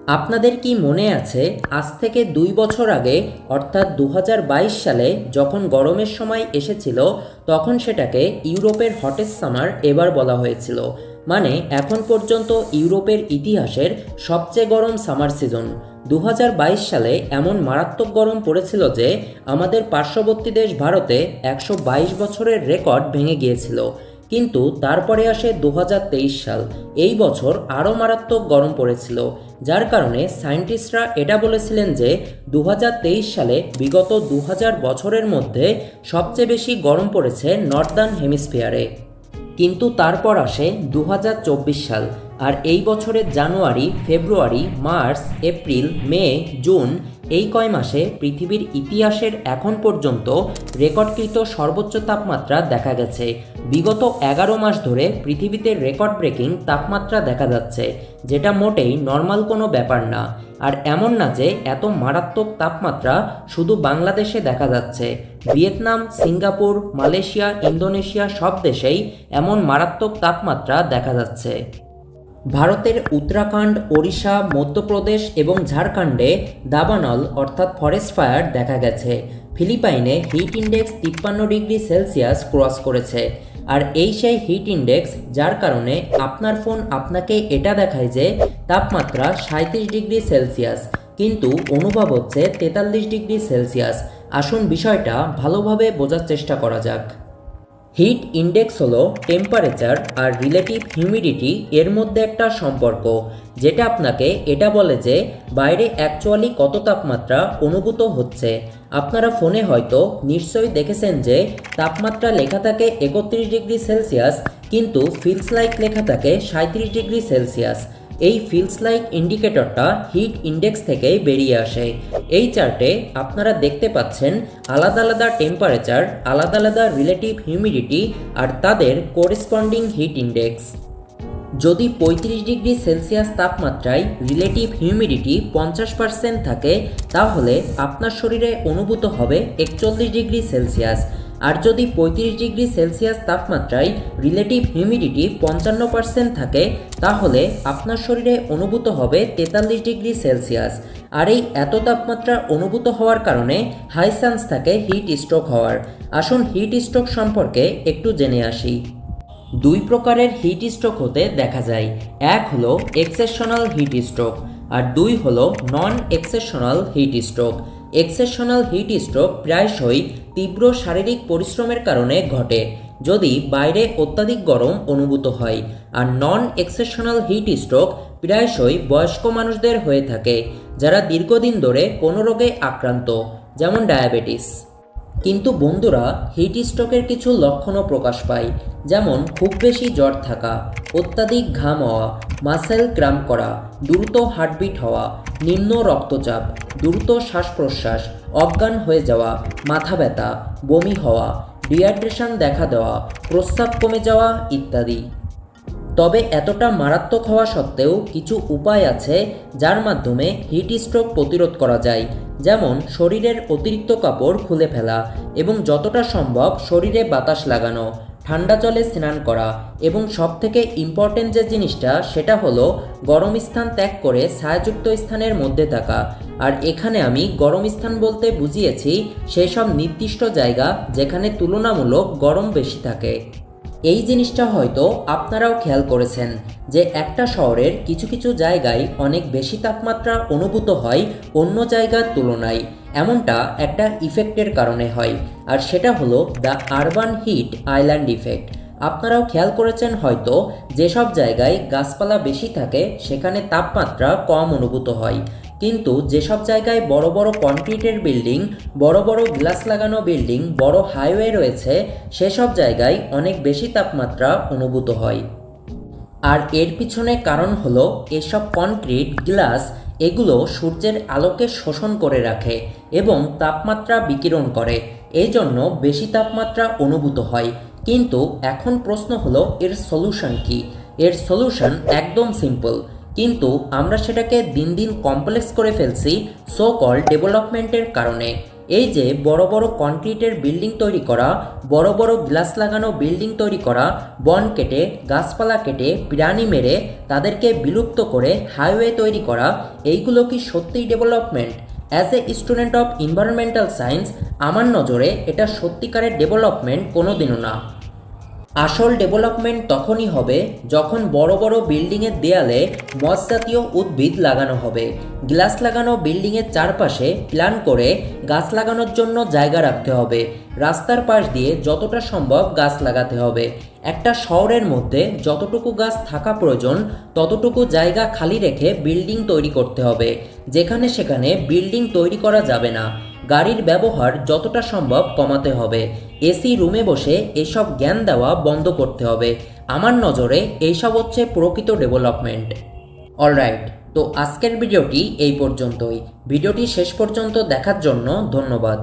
আপনাদের কি মনে আছে আজ থেকে 2 বছর আগে অর্থাৎ 2022 সালে যখন গরমের সময় এসেছিল তখন সেটাকে ইউরোপের হটেস্ট সামার এবার বলা হয়েছিল। মানে এখন পর্যন্ত ইউরোপের ইতিহাসের সবচেয়ে গরম সামার সিজন। 2022 সালে এমন মারাত্মক গরম পড়েছিল যে আমাদের পার্শ্ববর্তী দেশ ভারতে 122 বছরের রেকর্ড ভেঙে গিয়েছিল। কিন্তু তারপরে আসে 2023 সাল। এই বছর আরও মারাত্মক গরম পড়েছিল, যার কারণে সায়েন্টিস্টরা এটা বলেছিলেন যে 2023 সালে বিগত 2000 বছরের মধ্যে সবচেয়ে বেশি গরম পড়েছে নর্দার্ন হেমিস্ফিয়ারে। কিন্তু তারপর আসে 2024 সাল, আর এই বছরের জানুয়ারি, ফেব্রুয়ারি, মার্চ, এপ্রিল, মে, জুন এই কয় মাসে পৃথিবীর ইতিহাসের এখন পর্যন্ত রেকর্ডকৃত সর্বোচ্চ তাপমাত্রা দেখা গেছে। বিগত 11 মাস ধরে পৃথিবীতে রেকর্ড ব্রেকিং তাপমাত্রা দেখা যাচ্ছে, যেটা মোটেই নর্মাল কোনো ব্যাপার না। আর এমন না যে এত মারাত্মক তাপমাত্রা শুধু বাংলাদেশে দেখা যাচ্ছে, ভিয়েতনাম, সিঙ্গাপুর, মালয়েশিয়া, ইন্দোনেশিয়া সব দেশেই এমন মারাত্মক তাপমাত্রা দেখা যাচ্ছে। ভারতের উত্তরাখণ্ড, ওড়িশা, মধ্যপ্রদেশ এবং ঝাড়খণ্ডে দাবানল অর্থাৎ ফরেস্ট ফায়ার দেখা গেছে। ফিলিপাইনে heat index 53 degree Celsius cross করেছে। আর এই সেই হিট ইন্ডেক্স যার কারণে আপনার ফোন আপনাকে এটা দেখায় যে তাপমাত্রা 37 ডিগ্রি সেলসিয়াস, কিন্তু অনুভব হচ্ছে 43 ডিগ্রি সেলসিয়াস। আসুন বিষয়টা ভালোভাবে বোঝার চেষ্টা করা যাক। হিট ইন্ডেক্স হলো টেম্পারেচার আর রিলেটিভ হিউমিডিটি এর মধ্যে একটা সম্পর্ক, যেটা আপনাকে এটা বলে যে বাইরে অ্যাকচুয়ালি কত তাপমাত্রা অনুভূত হচ্ছে। আপনারা ফোনে হয়তো নিশ্চয়ই দেখেছেন যে তাপমাত্রা লেখা থাকে 31 ডিগ্রি সেলসিয়াস, কিন্তু ফিলস লাইক লেখা থাকে 37 ডিগ্রি সেলসিয়াস। এই ফিলস লাইক ইন্ডিকেটরটা হিট ইন্ডেক্স থেকেই বেরিয়ে আসে। এই চার্টে আপনারা দেখতে পাচ্ছেন আলাদা আলাদা টেম্পারেচার, আলাদা আলাদা রিলেটিভ হিউমিডিটি আর তাদের কোরেসপন্ডিং হিট ইন্ডেক্স। যদি 35 ডিগ্রি সেলসিয়াস তাপমাত্রায় রিলেটিভ হিউমিডিটি 50% থাকে, তাহলে আপনার শরীরে অনুভূত হবে 41 ডিগ্রি সেলসিয়াস। আর যদি 35 ডিগ্রি সেলসিয়াস তাপমাত্রায় রিলেটিভ হিউমিডিটি 55% থাকে, তাহলে আপনার শরীরে অনুভূত হবে 43 ডিগ্রি সেলসিয়াস। আর এই এত তাপমাত্রা অনুভূত হওয়ার কারণে হাই চান্স থাকে হিট স্ট্রোক হওয়ার। আসুন হিট স্ট্রোক সম্পর্কে একটু জেনে আসি। দুই প্রকারের হিট স্ট্রোক হতে দেখা যায়। এক হলো এক্সেপশনাল হিট স্ট্রোক, আর দুই হলো non exceptional heat stroke. Exceptional heat stroke প্রায়শই তীব্র শারীরিক পরিশ্রমের কারণে ঘটে, যদি বাইরে অত্যাধিক গরম অনুভূত হয়। আর নন এক্সেপশনাল হিট স্ট্রোক প্রায়শই বয়স্ক মানুষদের হয়ে থাকে, যারা দীর্ঘদিন ধরে কোনো রোগে আক্রান্ত, যেমন ডায়াবেটিস। কিন্তু বন্ধুরা, হিট স্ট্রোকের কিছু লক্ষণও প্রকাশ পায়, যেমন খুব বেশি জ্বর থাকা, অত্যাধিক ঘাম হওয়া, মাসেল ক্র্যাম্প করা, দ্রুত হার্টবিট হওয়া, নিম্ন রক্তচাপ, দ্রুত শ্বাস প্রশ্বাস, অজ্ঞান হয়ে যাওয়া, মাথা ব্যথা, বমি হওয়া, ডিহাইড্রেশন দেখা দেওয়া, প্রস্রাব কমে যাওয়া ইত্যাদি। তবে এতটা মারাত্মক হওয়া সত্ত্বেও কিছু উপায় আছে যার মাধ্যমে হিট স্ট্রোক প্রতিরোধ করা যায়, যেমন শরীরের অতিরিক্ত কাপড় খুলে ফেলা এবং যতটা সম্ভব শরীরে বাতাস লাগানো, ঠান্ডা জলে স্নান করা, এবং সবথেকে ইম্পর্টেন্ট যে জিনিসটা সেটা হলো গরম স্থান ত্যাগ করে ছায়াযুক্ত স্থানের মধ্যে থাকা। আর এখানে আমি গরম স্থান বলতে বুঝিয়েছি সেই সব নির্দিষ্ট জায়গা যেখানে তুলনামূলক গরম বেশি থাকে। এই জিনিসটা হয়তো আপনারাও খেয়াল করেছেন যে একটা শহরের কিছু কিছু জায়গায় অনেক বেশি তাপমাত্রা অনুভূত হয় অন্য জায়গার তুলনায়। এমনটা একটা ইফেক্টের কারণে হয়, আর সেটা হলো the urban hit island effect. আপনারাও খেয়াল করেছেন হয়তো যেসব জায়গায় গাছপালা বেশি থাকে সেখানে তাপমাত্রা কম অনুভূত হয়, কিন্তু যেসব জায়গায় বড় বড় কনক্রিটের বিল্ডিং, বড় বড় গ্লাস লাগানো বিল্ডিং, বড় হাইওয়ে রয়েছে, সেসব জায়গায় অনেক বেশি তাপমাত্রা অনুভূত হয়। আর এর পিছনে কারণ হলো এসব কনক্রিট, গ্লাস এগুলো সূর্যের আলোকে শোষণ করে রাখে এবং তাপমাত্রা বিকিরণ করে, এই জন্য বেশি তাপমাত্রা অনুভূত হয়। কিন্তু এখন প্রশ্ন হলো এর সলিউশন কি? এর সলিউশন একদম সিম্পল, কিন্তু আমরা সেটাকে দিন দিন কমপ্লেক্স করে ফেলছি সো কল ডেভেলপমেন্টের কারণে। এই যে বড় বড় কনক্রিটের বিল্ডিং তৈরি করা, বড় বড় গ্লাস লাগানো বিল্ডিং তৈরি করা, বন কেটে গাছপালা কেটে প্রাণী মেরে তাদেরকে বিলুপ্ত করে হাইওয়ে তৈরি করা, এইগুলো কি সত্যিই development? As a student of environmental science আমার নজরে এটা সত্যিকারের ডেভেলপমেন্ট কোনোদিনও না। আসল ডেভেলপমেন্ট তখনই হবে যখন বড় বড় বিল্ডিংয়ের দেয়ালে মস জাতীয় উদ্ভিদ লাগানো হবে, গ্লাস লাগানো বিল্ডিংয়ের চারপাশে প্ল্যান করে গাছ লাগানোর জন্য জায়গা রাখতে হবে, রাস্তার পাশ দিয়ে যতটা সম্ভব গাছ লাগাতে হবে। একটা শহরের মধ্যে যতটুকু গাছ থাকা প্রয়োজন ততটুকু জায়গা খালি রেখে বিল্ডিং তৈরি করতে হবে। যেখানে সেখানে বিল্ডিং তৈরি করা যাবে না। গাড়ির ব্যবহার যতটা সম্ভব কমাতে হবে। এসি রুমে বসে এসব জ্ঞান দেওয়া বন্ধ করতে হবে। আমার নজরে এইসব হচ্ছে প্রকৃত ডেভেলপমেন্ট। অলরাইট, তো আজকের ভিডিওটি এই পর্যন্তই। ভিডিওটি শেষ পর্যন্ত দেখার জন্য ধন্যবাদ।